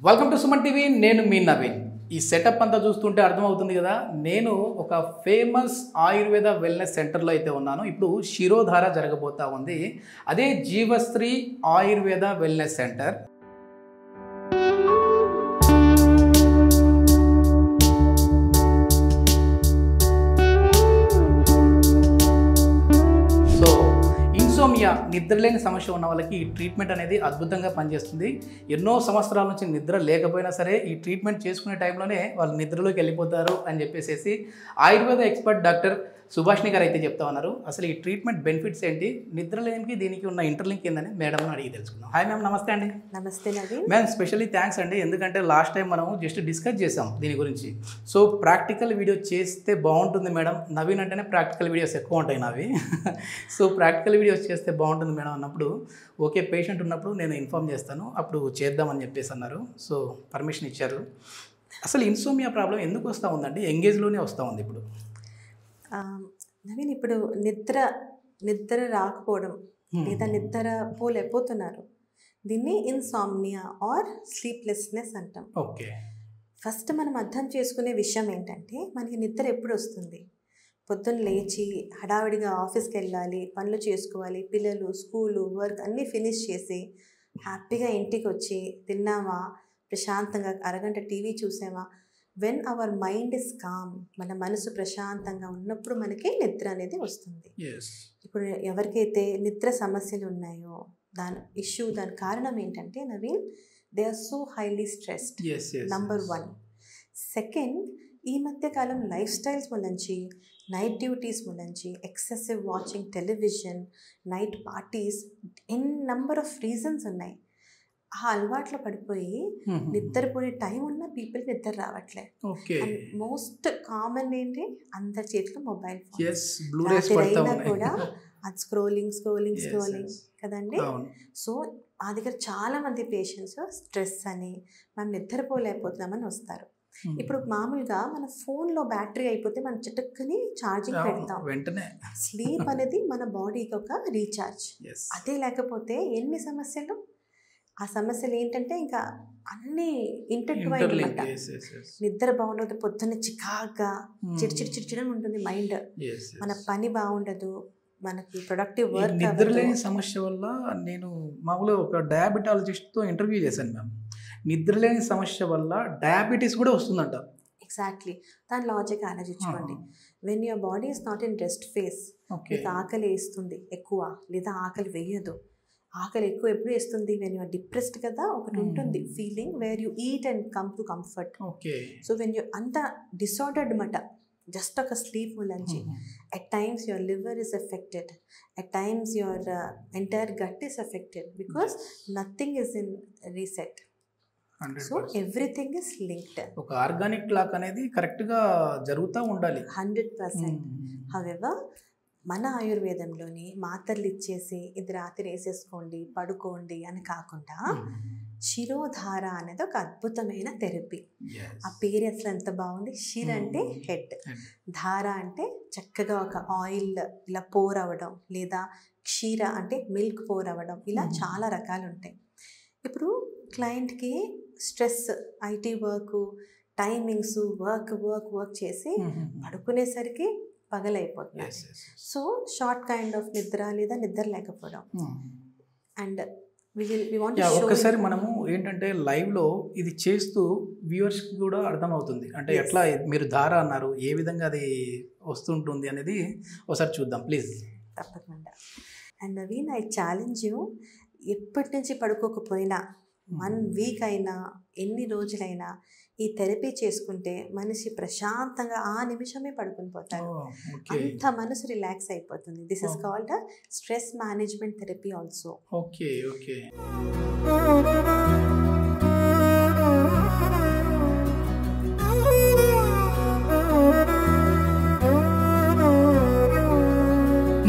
Welcome to Suman TV. నేను మీ నవీన్. ఈ setup అంతా చూస్తుంటే అర్థమవుతుంది కదా, నేను ఒక ఫేమస్ ఆయుర్వేద వెల్నెస్ సెంటర్లో అయితే ఉన్నాను. ఇప్పుడు శిరోధార జరగబోతా ఉంది. అదే జీవశ్రీ ఆయుర్వేద వెల్నెస్ సెంటర్. ఇన్సోమియా, నిద్రలేని సమస్య ఉన్న వాళ్ళకి ఈ ట్రీట్మెంట్ అనేది అద్భుతంగా పనిచేస్తుంది. ఎన్నో సంవత్సరాల నుంచి నిద్ర లేకపోయినా సరే ఈ ట్రీట్మెంట్ చేసుకునే టైంలోనే వాళ్ళు నిద్రలోకి వెళ్ళిపోతారు అని చెప్పేసి ఆయుర్వేద ఎక్స్పర్ట్ డాక్టర్ సుభాష్ని గారు అయితే చెప్తా ఉన్నారు. అసలు ఈ ట్రీట్మెంట్ బెనిఫిట్స్ ఏంటి, నిద్రలేనికి దీనికి ఉన్న ఇంటర్లింక్ ఏందని మేడం అడిగి తెలుసుకుందాం. హాయ్ మ్యామ్, నమస్తే అండి. నమస్తే నవీన్. మ్యామ్, స్పెషల్లీ థ్యాంక్స్ అండి, ఎందుకంటే లాస్ట్ టైం మనం జస్ట్ డిస్కస్ చేసాం దీని గురించి. సో ప్రాక్టికల్ వీడియో చేస్తే బాగుంటుంది మేడం. నవీన్ అంటేనే ప్రాక్టికల్ వీడియోస్ ఎక్కువ ఉంటాయి నావి. సో ప్రాక్టికల్ వీడియోస్ చేస్తే బాగుంటుంది మేడం అన్నప్పుడు, ఓకే పేషెంట్ ఉన్నప్పుడు నేను ఇన్ఫామ్ చేస్తాను, అప్పుడు చేద్దామని చెప్పేసి అన్నారు. సో పర్మిషన్ ఇచ్చారు. అసలు ఇన్సోమియా ప్రాబ్లం ఎందుకు వస్తూ ఉందండి? ఎంగేజ్లోనే వస్తూ ఉంది ఇప్పుడు. నవీన్, ఇప్పుడు నిద్ర రాకపోవడం లేదా నిద్ర పోలేకపోతున్నారు, దీన్ని ఇన్సామ్నియా ఆర్ స్లీప్లెస్నెస్ అంటాం. ఓకే. ఫస్ట్ మనం అర్థం చేసుకునే విషయం ఏంటంటే, మనకి నిద్ర ఎప్పుడు వస్తుంది? పొద్దున్న లేచి హడావిడిగా ఆఫీస్కి వెళ్ళాలి, పనులు చేసుకోవాలి, పిల్లలు స్కూలు వర్క్ అన్నీ ఫినిష్ చేసి హ్యాపీగా ఇంటికి వచ్చి తిన్నామా, ప్రశాంతంగా అరగంట టీవీ చూసామా, when our mind is calm, మన మనసు ప్రశాంతంగా ఉన్నప్పుడు మనకి నిద్ర అనేది వస్తుంది. ఇప్పుడు ఎవరికైతే నిద్ర సమస్యలు ఉన్నాయో దాని కారణం ఏంటంటే Naveen, they are so highly stressed. Number 1. Second, ఈ మధ్యకాలం లైఫ్ స్టైల్స్ మూలంచి, నైట్ డ్యూటీస్ మూలంచి, excessive watching television, night parties, n number of reasons ఉన్నాయి. ఆ అలవాట్లో పడిపోయి నిద్రపోయే టైం ఉన్న పీపుల్ నిద్ర రావట్లే. మోస్ట్ కామన్ ఏంటి, అందరి చేతిలో మొబైల్ ఫోన్, అయినా కూడా అది స్క్రోలింగ్ కదండి. సో ఆ దగ్గర చాలా మంది పేషెంట్స్ స్ట్రెస్ అని, మనం నిద్రపోలేకపోతున్నామని వస్తారు. ఇప్పుడు మామూలుగా మన ఫోన్లో బ్యాటరీ అయిపోతే మనం చిటుక్కుని ఛార్జింగ్ పెడతాం. వెంటనే స్లీప్ అనేది మన బాడీకి ఒక రీఛార్జ్. అదే లేకపోతే ఎన్ని సమస్యలు. ఆ సమస్యలు ఏంటంటే ఇంకా అన్నీ ఇంటర్ట్వైన్ అనమాట. నిద్ర బాగుండదు, పొద్దున్న చికాగ్గా చిడిచిడి ఉంటుంది మైండ్, మన పని బాగుండదు, మనకి ప్రొడక్టివ్ వర్క్. నిద్రలేని సమస్య వల్ల నేను మామూలుగా ఒక డయాబెటాలజిస్ట్తో ఇంటర్వ్యూ చేశాను మ్యామ్. నిద్రలేని సమస్య వల్ల డయాబెటీస్ కూడా వస్తుందంట. ఎగ్జాక్ట్లీ. దాని లాజిక్ ఆలోచించుకోండి. When your body is not in rest face, మీకు ఆకలి వేస్తుంది ఎక్కువ లేదా ఆకలి వేయదు. ఆకలి ఎక్కువ ఎప్పుడు వేస్తుంది? వెన్ యూఆర్ డిప్రెస్డ్ కదా, ఒకటి ఉంటుంది feeling where you eat and come to comfort. So when you అంత డిసార్డర్డ్ మాట, జస్ట్ ఒక sleep మూలంచి, at times your liver is affected, at times your entire gut is affected because nothing is in reset. So everything is linked. ఒక organic clock అనేది కరెక్ట్గా జరుగుతూ ఉండాలి 100%. However మన ఆయుర్వేదంలోని మాత్రలు ఇచ్చేసి ఇది రాత్రి వేసేసుకోండి పడుకోండి అని కాకుండా, శిరోధార అనేది ఒక అద్భుతమైన థెరపీ. ఆ పేరు అసలు ఎంత బాగుంది. శిర్ అంటే హెడ్, ధార అంటే చక్కగా ఒక ఆయిల్ ఇలా పోర్ అవ్వడం, లేదా క్షీర అంటే మిల్క్ పోర్ అవ్వడం, ఇలా చాలా రకాలు ఉంటాయి. ఇప్పుడు క్లయింట్కి stress, IT work, timings, work చేసి పడుకునేసరికి పగలైపోతుంది. సో షార్ట్ కైండ్ ఆఫ్ నిద్ర లేదా నిద్ర లేకపోవడం. అండ్ ఒక్కసారి మనము ఏంటంటే లైవ్లో ఇది చేస్తూ వ్యూవర్స్కి కూడా అర్థమవుతుంది. అంటే ఎట్లా మీరు ధార అన్నారు, ఏ విధంగా అది వస్తుంటుంది అనేది ఒకసారి చూద్దాం ప్లీజ్. తప్పకుండా. And Naveen, I challenge you, ఎప్పటి నుంచి పడుకోకపోయినా 1 వీక్ అయినా ఎన్ని రోజులైనా ఈ థెరపీ చేసుకుంటే మనిషి ప్రశాంతంగా ఆ నిమిషమే పడుకుని పోతారు. అంత మనసు రిలాక్స్ అయిపోతుంది. This is called stress management therapy also. Okay okay.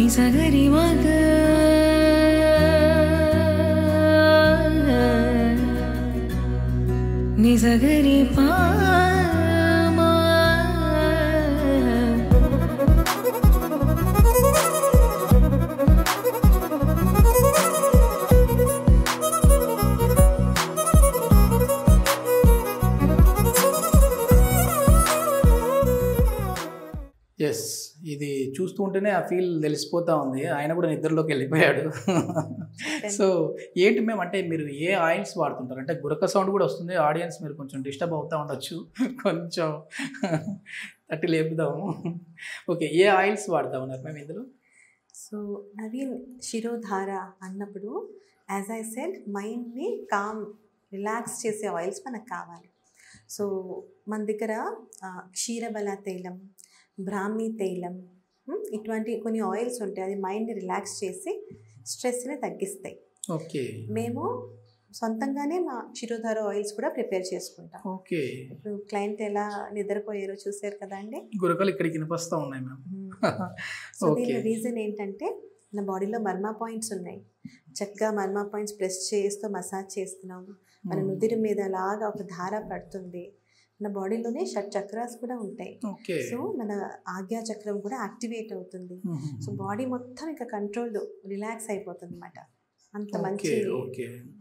నిసగరి మగ నిజగరి పా చూస్తూ ఉంటేనే ఆ ఫీల్ తెలిసిపోతూ ఉంది. ఆయన కూడా నిద్రలోకి వెళ్ళిపోయాడు. సో ఏంటి మేము అంటే మీరు ఏ ఆయిల్స్ వాడుతుంటారు? అంటే గురక సౌండ్ కూడా వస్తుంది, ఆడియన్స్ మీరు కొంచెం డిస్టర్బ్ అవుతూ ఉండొచ్చు, కొంచెం తట్టి లేపుదాము. ఓకే, ఏ ఆయిల్స్ వాడుతూ ఉన్నారు మేము ఇందులో? సో నవీన్ శిరోధార అన్నప్పుడు యాజ్ ఐ సెడ్ మైండ్ని కామ్ రిలాక్స్ చేసే ఆయిల్స్ మనకు కావాలి. సో మన దగ్గర క్షీరబల తైలం, బ్రాహ్మీ తైలం, ఇటువంటి కొన్ని ఆయిల్స్ ఉంటాయి. అది మైండ్ని రిలాక్స్ చేసి స్ట్రెస్ని తగ్గిస్తాయి. ఓకే, మేము సొంతంగానే మా క్షీరోధార ఆయిల్స్ కూడా ప్రిపేర్ చేసుకుంటాం. ఓకే. ఇప్పుడు క్లయింట్ ఎలా నిద్రపోయారో చూసారు కదా అండి. గురకలు ఇక్కడికి వినిపిస్తూ ఉన్నాయి మ్యామ్. సో దీని రీజన్ ఏంటంటే మన బాడీలో మర్మా పాయింట్స్ ఉన్నాయి. చక్కగా మర్మా పాయింట్స్ ప్రెస్ చేస్తూ మసాజ్ చేస్తున్నాం. మన నుదిరి మీద అలాగా ఒక ధార పడుతుంది. మన బాడీలోనే షట్ చక్రాస్ కూడా ఉంటాయి. సో మన ఆజ్ఞా చక్రం కూడా యాక్టివేట్ అవుతుంది. సో బాడీ మొత్తం ఇంకా కంట్రోల్ రిలాక్స్ అయిపోతుంది అన్నమాట. అంత మంచి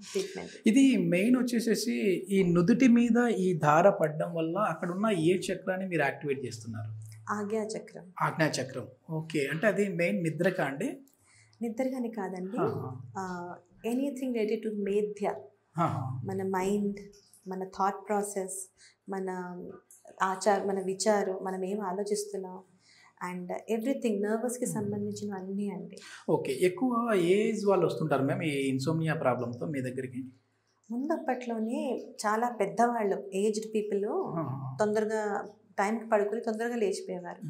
ట్రీట్మెంట్. ఇది మెయిన్ వచ్చేసేసి ఈ నుదుటి మీద ఈ ధార పడడం వల్ల అక్కడ ఉన్న ఏ చక్రాన్ని మీరు యాక్టివేట్ చేస్తున్నారు? ఆజ్ఞా చక్రం. ఆజ్ఞా చక్రం. ఓకే, అంటే అది మెయిన్ నిద్రకా అండి? నిద్రగానే కాదండి, ఎనీథింగ్ రిలేటెడ్ టు మేధ్య, మన మైండ్, మన థాట్ ప్రాసెస్, మన మన విచారం, మనం ఏం ఆలోచిస్తున్నాం అండ్ ఎవ్రీథింగ్ నర్వస్కి సంబంధించిన అన్నీ అండి. ఓకే, ఎక్కువ ఏజ్ వాళ్ళు వస్తుంటారు మ్యామ్ ఈ ఇన్సోమ్నియా ప్రాబ్లంతో మీ దగ్గరికి? ముందప్పట్లోనే చాలా పెద్దవాళ్ళు ఏజ్డ్ పీపుల్ తొందరగా టైంకి పడుకొని తొందరగా లేచిపోయేవారు.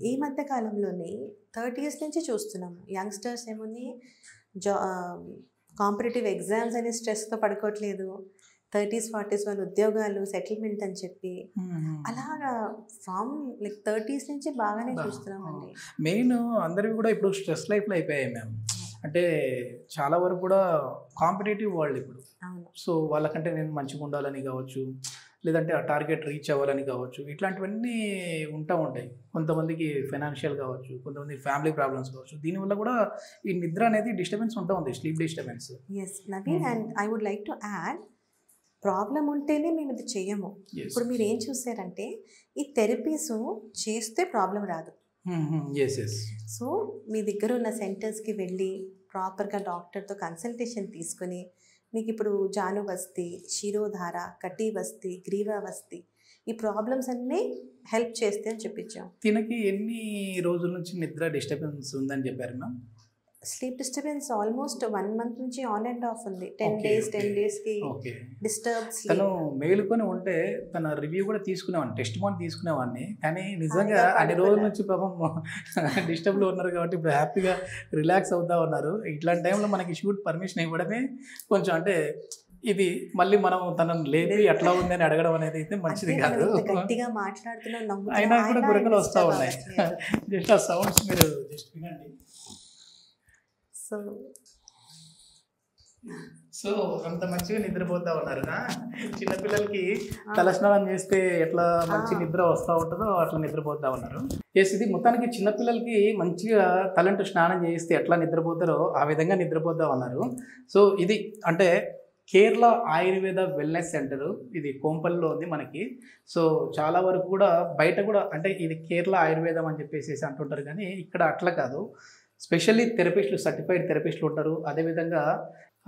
ఈ మధ్య కాలంలోనే 30s నుంచి చూస్తున్నాము యంగ్స్టర్స్ ఏమోని కాంపిటేటివ్ ఎగ్జామ్స్ అనే స్ట్రెస్తో పడుకోవట్లేదు. 30s 40s వాళ్ళు ఉద్యోగాలు, సెటిల్మెంట్ అని చెప్పి అలాగా ఫ్రమ్ లైక్ 30s నుంచి బాగానే చూస్తున్నామండి. మెయిన్ అందరివి కూడా ఇప్పుడు స్ట్రెస్ లైఫ్లో అయిపోయాయి మ్యామ్. అంటే చాలా వరకు కూడా కాంపిటేటివ్ వరల్డ్ ఇప్పుడు. సో వాళ్ళకంటే నేను మంచిగా ఉండాలని కావచ్చు, లేదంటే ఆ టార్గెట్ రీచ్ అవ్వాలని కావచ్చు, ఇట్లాంటివన్నీ ఉంటాయి. కొంతమందికి ఫైనాన్షియల్ కావచ్చు, కొంతమంది ఫ్యామిలీ ప్రాబ్లమ్స్ కావచ్చు. దీనివల్ల కూడా ఈ నిద్ర అనేది డిస్టర్బెన్స్ ఉంటుంది, sleep disturbance. Yes Naveen, and I would like to add, problem ఉంటేనే మేము ఇది చెయ్యము. ఇప్పుడు మీరు ఏం చూసారంటే ఈ థెరపీస్ చేస్తే ప్రాబ్లం రాదు. సో మీ దగ్గర ఉన్న సెంటర్స్కి వెళ్ళి ప్రాపర్గా డాక్టర్తో కన్సల్టేషన్ తీసుకుని మీకు ఇప్పుడు జానువస్తి, శిరోధార, కటివస్తి, గ్రీవావస్తి ఈ ప్రాబ్లమ్స్ అన్నీ హెల్ప్ చేస్తే అని చెప్పించాం. తినకి ఎన్ని రోజుల నుంచి నిద్ర డిస్టర్బెన్స్ ఉందని చెప్పారు ma'am? Sleep disturbance almost 1 month నుంచి ఆన్ అండ్ ఆఫ్ ఉంది. 10 days డిస్టర్బ్. తను మేలుకొని ఉంటే తన రివ్యూ కూడా తీసుకునేవాడిని, టెస్ట్ మార్క్ తీసుకునేవాడిని. కానీ నిజంగా అన్ని రోజుల నుంచి పాపం డిస్టర్బ్లో ఉన్నారు కాబట్టి ఇప్పుడు హ్యాపీగా రిలాక్స్ అవుతా ఉన్నారు. ఇట్లాంటి టైంలో మనకి షూట్ పర్మిషన్ ఇవ్వడమే కొంచెం అంటే ఇది మళ్ళీ మనం తనను లేపి ఎట్లా ఉంది అని అడగడం అనేది అయితే మంచిది కాదు. గట్టిగా మాట్లాడుతున్నాం అయినా కూడా గురకలు వస్తూ ఉన్నాయి. జస్ట్ ఆ సౌండ్స్ మీరు జస్ట్ వినండి. సో అంత మంచిగా నిద్రపోతా ఉన్నారు. చిన్నపిల్లలకి తలస్నానం చేస్తే ఎట్లా మంచి నిద్ర వస్తూ ఉంటుందో అట్లా నిద్రపోతూ ఉన్నారు. ఎస్, ఇది మొత్తానికి చిన్నపిల్లలకి మంచిగా తలంటూ స్నానం చేస్తే ఎట్లా నిద్రపోతారో ఆ విధంగా నిద్రపోతూ ఉన్నారు. సో ఇది అంటే కేరళ ఆయుర్వేద వెల్నెస్ సెంటర్, ఇది కోంపల్లిలో ఉంది మనకి. సో చాలా వరకు కూడా బయట కూడా అంటే ఇది కేరళ ఆయుర్వేదం అని చెప్పేసి అంటుంటారు, కానీ ఇక్కడ అట్లా కాదు. స్పెషల్లీ థెరపిస్టులు, సర్టిఫైడ్ థెరపిస్టులు ఉంటారు.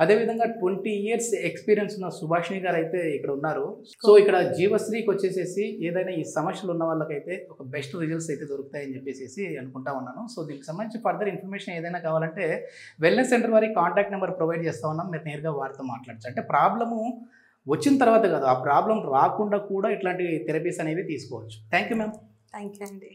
అదేవిధంగా 20 years ఎక్స్పీరియన్స్ ఉన్న సుభాషిణి గారు అయితే ఇక్కడ ఉన్నారు. సో ఇక్కడ జీవశ్రీకి వచ్చేసేసి ఏదైనా ఈ సమస్యలు ఉన్న వాళ్ళకైతే ఒక బెస్ట్ రిజల్ట్స్ అయితే దొరుకుతాయని చెప్పేసి అనుకుంటా ఉన్నాను. సో దీనికి సంబంధించి ఫర్దర్ ఇన్ఫర్మేషన్ ఏదైనా కావాలంటే వెల్నెస్ సెంటర్ వారి కాంటాక్ట్ నెంబర్ ప్రొవైడ్ చేస్తా ఉన్నాం. మీరు నేరుగా వారితో మాట్లాడచ్చు. అంటే ప్రాబ్లము వచ్చిన తర్వాత కాదు, ఆ ప్రాబ్లం రాకుండా కూడా ఇట్లాంటి థెరపీస్ అనేవి తీసుకోవచ్చు. Thank you ma'am. Thank you అండి.